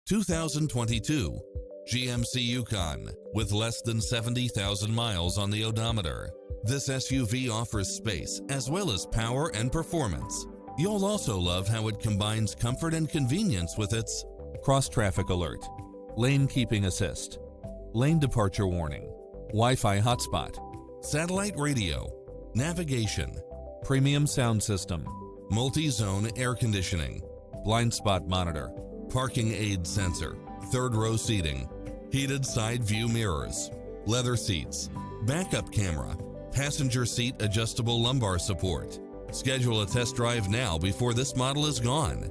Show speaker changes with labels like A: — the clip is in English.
A: 2022 GMC Yukon with less than 70,000 miles on the odometer. This SUV offers space as well as power and performance. You'll also love how it combines comfort and convenience with its cross-traffic alert, lane keeping assist, lane departure warning, Wi-Fi hotspot, satellite radio, navigation, premium sound system, multi-zone air conditioning, blind spot monitor, parking aid sensor, third row seating, heated side view mirrors, leather seats, backup camera, passenger seat adjustable lumbar support. Schedule a test drive now before this model is gone.